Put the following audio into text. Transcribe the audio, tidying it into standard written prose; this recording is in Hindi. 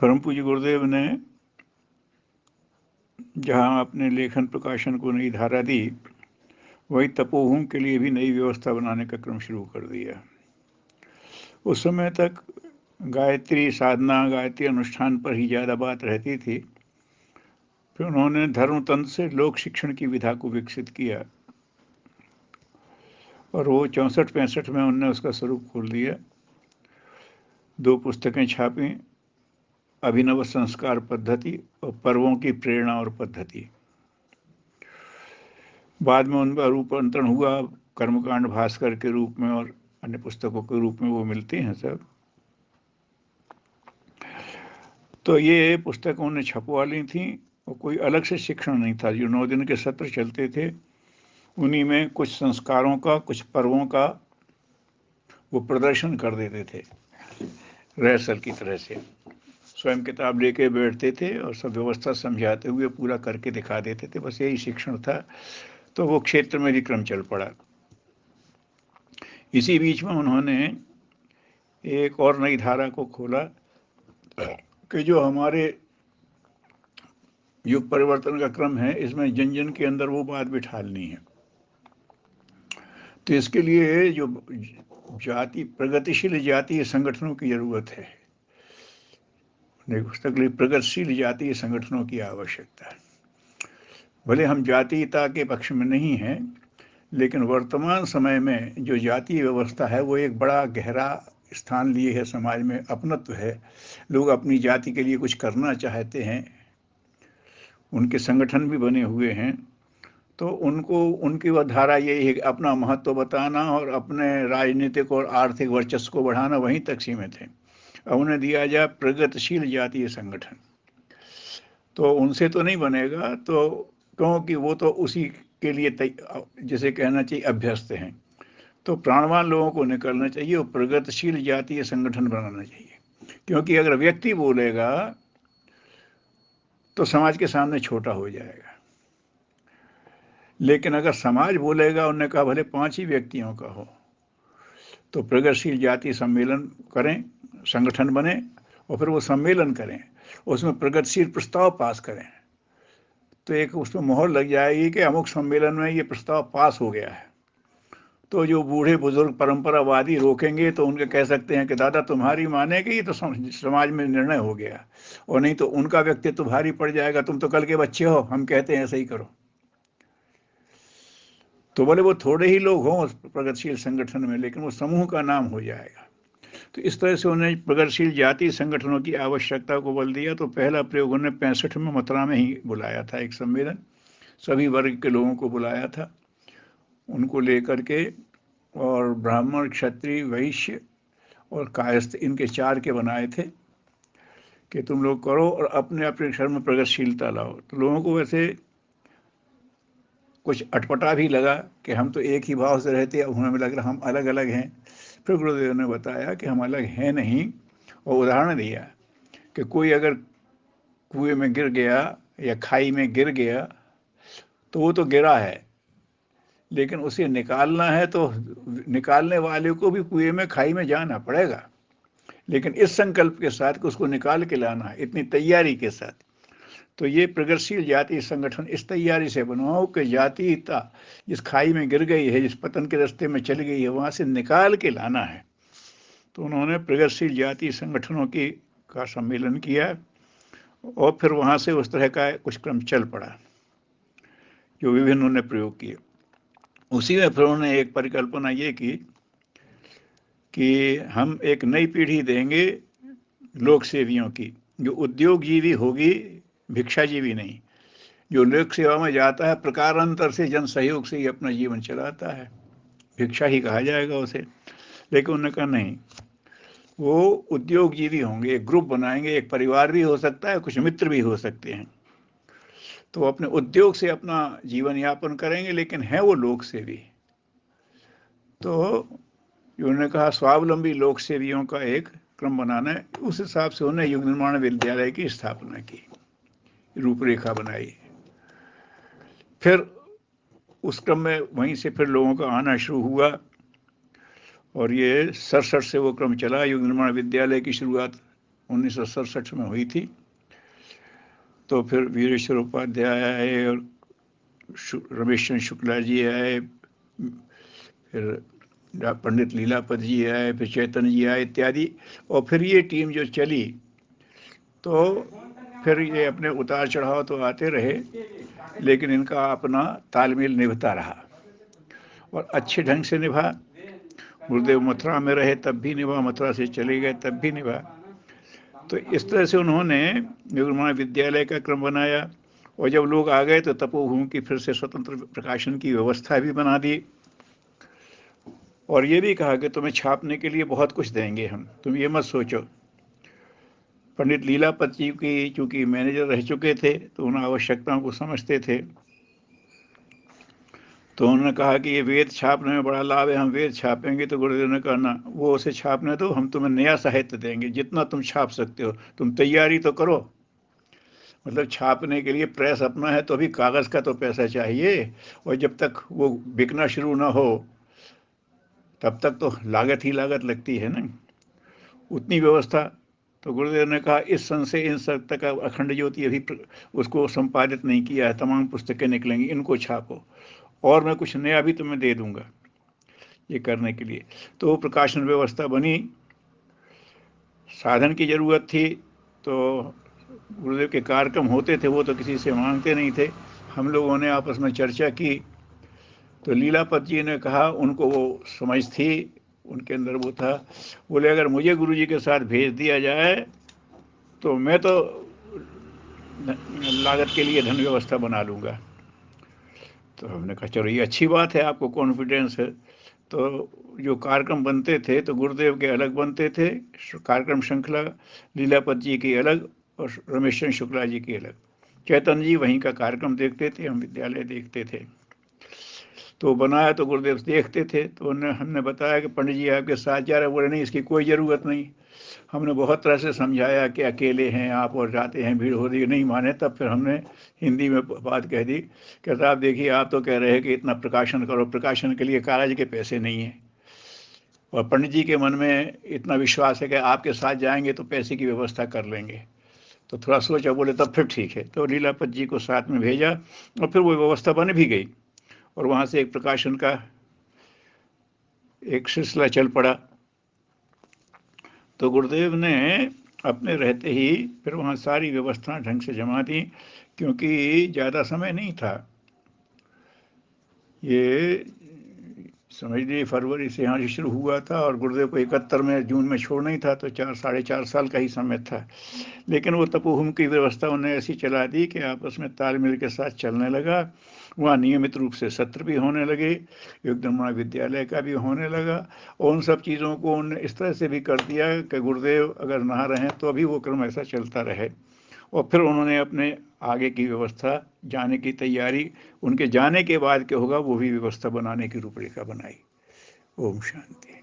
परम पूज्य गुरुदेव ने जहाँ अपने लेखन प्रकाशन को नई धारा दी, वही तपोभूमि के लिए भी नई व्यवस्था बनाने का क्रम शुरू कर दिया। उस समय तक गायत्री साधना, गायत्री अनुष्ठान पर ही ज़्यादा बात रहती थी। फिर उन्होंने धर्मतंत्र से लोक शिक्षण की विधा को विकसित किया और वो 64-65 में उनने उसका स्वरूप खोल दिया। 2 पुस्तकें छापी, अभिनव संस्कार पद्धति और पर्वों की प्रेरणा और पद्धति। बाद में उनका रूपांतरण हुआ कर्मकांड भास्कर के रूप में और अन्य पुस्तकों के रूप में वो मिलती हैं सब। तो ये पुस्तक उन्होंने छपवा ली थी और कोई अलग से शिक्षण नहीं था। जो 9 दिन के सत्र चलते थे उन्हीं में कुछ संस्कारों का, कुछ पर्वों का वो प्रदर्शन कर देते थे रिहर्सल की तरह से। स्वयं किताब लेके बैठते थे और सब व्यवस्था समझाते हुए पूरा करके दिखा देते थे। बस यही शिक्षण था। तो वो क्षेत्र में भी क्रम चल पड़ा। इसी बीच में उन्होंने एक और नई धारा को खोला कि जो हमारे युग परिवर्तन का क्रम है, इसमें जन जन के अंदर वो बात बिठालनी है। तो इसके लिए जो प्रगतिशील जातीय संगठनों की जरूरत है, पुस्तक के लिए प्रगतिशील जातीय संगठनों की आवश्यकता है। भले हम जातीयता के पक्ष में नहीं हैं, लेकिन वर्तमान समय में जो जातीय व्यवस्था है वो एक बड़ा गहरा स्थान लिए है समाज में। अपनत्व है, लोग अपनी जाति के लिए कुछ करना चाहते हैं, उनके संगठन भी बने हुए हैं। तो उनको उनकी वह धारा यही है कि अपना महत्व बताना और अपने राजनीतिक और आर्थिक वर्चस्व को बढ़ाना वहीं तक सीमित है। अब उन्हें दिया जाए प्रगतिशील जातीय संगठन, तो उनसे तो नहीं बनेगा, तो क्योंकि वो तो उसी के लिए जैसे कहना चाहिए अभ्यस्त हैं। तो प्राणवान लोगों को निकलना चाहिए और प्रगतिशील जातीय संगठन बनाना चाहिए। क्योंकि अगर व्यक्ति बोलेगा तो समाज के सामने छोटा हो जाएगा, लेकिन अगर समाज बोलेगा, उन्होंने कहा भले 5 ही व्यक्तियों का हो, तो प्रगतिशील जातीय सम्मेलन करें, संगठन बने और फिर वो सम्मेलन करें, उसमें प्रगतिशील प्रस्ताव पास करें, तो एक उसमें मोहर लग जाएगी कि अमुक सम्मेलन में ये प्रस्ताव पास हो गया है। तो जो बूढ़े बुजुर्ग परंपरावादी रोकेंगे तो उनके कह सकते हैं कि दादा तुम्हारी मानेगी, तो समाज में निर्णय हो गया, और नहीं तो उनका व्यक्तित्व भारी पड़ जाएगा, तुम तो कल के बच्चे हो, हम कहते हैं ऐसे ही करो। तो बोले वो थोड़े ही लोग हों प्रगतिशील संगठन में, लेकिन वो समूह का नाम हो जाएगा। तो इस तरह से उन्हें प्रगतिशील जातीय संगठनों की आवश्यकता को बल दिया। तो पहला प्रयोग उन्होंने 65 में मथुरा में ही बुलाया था, एक सम्मेलन, सभी वर्ग के लोगों को बुलाया था, उनको लेकर के, और ब्राह्मण, क्षत्रिय, वैश्य और कायस्थ, इनके 4 के बनाए थे कि तुम लोग करो और अपने अपने क्षण में प्रगतिशीलता लाओ। तो लोगों को वैसे कुछ अटपटा भी लगा कि हम तो एक ही भाव से रहते हैं, हमें लग रहा हम अलग अलग हैं। फिर गुरुदेव ने बताया कि हम अलग हैं नहीं, और उदाहरण दिया कि कोई अगर कुएं में गिर गया या खाई में गिर गया तो वो तो गिरा है, लेकिन उसे निकालना है तो निकालने वाले को भी कुएं में, खाई में जाना पड़ेगा, लेकिन इस संकल्प के साथ कि उसको निकाल के लाना है, इतनी तैयारी के साथ। तो ये प्रगतिशील जातीय संगठन इस तैयारी से बनाओ कि जातीयता जिस खाई में गिर गई है, जिस पतन के रास्ते में चली गई है, वहां से निकाल के लाना है। तो उन्होंने प्रगतिशील जातीय संगठनों की का सम्मेलन किया और फिर वहां से उस तरह का कुछ क्रम चल पड़ा जो विभिन्न उन्होंने प्रयोग किए। उसी में फिर उन्होंने एक परिकल्पना ये की कि हम एक नई पीढ़ी देंगे लोक सेवियों की, जो उद्योगजीवी होगी, भिक्षाजीवी नहीं। जो लोक सेवा में जाता है प्रकारांतर से, जन सहयोग से ही अपना जीवन चलाता है, भिक्षा ही कहा जाएगा उसे। लेकिन उन्होंने कहा नहीं, वो उद्योगजीवी होंगे, एक ग्रुप बनाएंगे, एक परिवार भी हो सकता है, कुछ मित्र भी हो सकते हैं। तो अपने उद्योग से अपना जीवन यापन करेंगे, लेकिन है वो लोक सेवी। तो उन्होंने कहा स्वावलंबी लोक सेवियों का एक क्रम बनाना है। उस हिसाब से उन्होंने युग निर्माण विद्यालय की स्थापना की, रूपरेखा बनाई। फिर उस क्रम में वहीं से फिर लोगों का आना शुरू हुआ और ये सड़सठ से वो क्रम चला, युग निर्माण विद्यालय की शुरुआत 1967 में हुई थी। तो फिर वीरेश्वर उपाध्याय आए और रमेश चंद्र शुक्ला जी आए, फिर पंडित लीलापत जी आए, फिर चैतन्य जी आए इत्यादि। और फिर ये टीम जो चली तो फिर ये अपने उतार चढ़ाव तो आते रहे, लेकिन इनका अपना तालमेल निभता रहा और अच्छे ढंग से निभा। गुरुदेव मथुरा में रहे तब भी निभा, मथुरा से चले गए तब भी निभा। तो इस तरह से उन्होंने निर्माण विद्यालय का क्रम बनाया। और जब लोग आ गए तो तपोभूमि की फिर से स्वतंत्र प्रकाशन की व्यवस्था भी बना दी। और ये भी कहा कि तुम्हें छापने के लिए बहुत कुछ देंगे हम, तुम ये मत सोचो। पंडित लीलापत जी की चूंकि मैनेजर रह चुके थे तो उन आवश्यकताओं को समझते थे। तो उन्होंने कहा कि ये वेद छापने में बड़ा लाभ है, हम वेद छापेंगे। तो गुरुदेव ने कहा ना, वो उसे छापने दो, हम तुम्हें नया साहित्य देंगे, जितना तुम छाप सकते हो, तुम तैयारी तो करो। मतलब छापने के लिए प्रेस अपना है तो अभी कागज़ का तो पैसा चाहिए, और जब तक वो बिकना शुरू ना हो तब तक तो लागत ही लागत लगती है ना, उतनी व्यवस्था। तो गुरुदेव ने कहा इस सन से इन सन तक अखंड ज्योति अभी उसको संपादित नहीं किया है, तमाम पुस्तकें निकलेंगी, इनको छापो और मैं कुछ नया भी तुम्हें दे दूंगा ये करने के लिए। तो वो प्रकाशन व्यवस्था बनी। साधन की जरूरत थी तो गुरुदेव के कार्यक्रम होते थे, वो तो किसी से मांगते नहीं थे। हम लोगों ने आपस में चर्चा की तो लीलापत जी ने कहा, उनको वो समझ थी, उनके अंदर वो था। बोले अगर मुझे गुरु जी के साथ भेज दिया जाए तो मैं तो लागत के लिए धन व्यवस्था बना लूँगा। तो हमने कहा चलो ये अच्छी बात है, आपको कॉन्फिडेंस है। तो जो कार्यक्रम बनते थे तो गुरुदेव के अलग बनते थे कार्यक्रम श्रृंखला, लीलापत जी की अलग और रमेश चंद्र शुक्ला जी की अलग। चैतन्य जी वहीं का कार्यक्रम देखते थे, हम विद्यालय देखते थे। तो बनाया तो गुरुदेव देखते थे। तो हमने बताया कि पंडित जी आपके साथ जा रहे, बोले नहीं इसकी कोई ज़रूरत नहीं। हमने बहुत तरह से समझाया कि अकेले हैं आप और जाते हैं, भीड़ हो रही है, नहीं माने। तब फिर हमने हिंदी में बात कह दी कि साहब देखिए, आप तो कह रहे हैं कि इतना प्रकाशन करो, प्रकाशन के लिए कागज के पैसे नहीं हैं, और पंडित जी के मन में इतना विश्वास है कि आपके साथ जाएंगे तो पैसे की व्यवस्था कर लेंगे। तो थोड़ा सोचा, बोले तब फिर ठीक है। तो लीलापत जी को साथ में भेजा और फिर वो व्यवस्था बन भी गई और वहाँ से एक प्रकाशन का एक सिलसिला चल पड़ा। तो गुरुदेव ने अपने रहते ही फिर वहाँ सारी व्यवस्था ढंग से जमा दी, क्योंकि ज़्यादा समय नहीं था। ये समझ लीजिए फरवरी से यहाँ से शुरू हुआ था और गुरुदेव को 71 में जून में छोड़ना ही था, तो 4 साढ़े 4 साल का ही समय था। लेकिन वो तपोभूमि की व्यवस्था उन्हें ऐसी चला दी कि आपस में तालमेल के साथ चलने लगा। वहाँ नियमित रूप से सत्र भी होने लगे, एकदम विद्यालय का भी होने लगा। और उन सब चीज़ों को उन्होंने इस तरह से भी कर दिया कि गुरुदेव अगर ना रहें तो अभी वो क्रम ऐसा चलता रहे। और फिर उन्होंने अपने आगे की व्यवस्था, जाने की तैयारी, उनके जाने के बाद क्या होगा वो भी व्यवस्था बनाने की रूपरेखा बनाई। ओम शांति।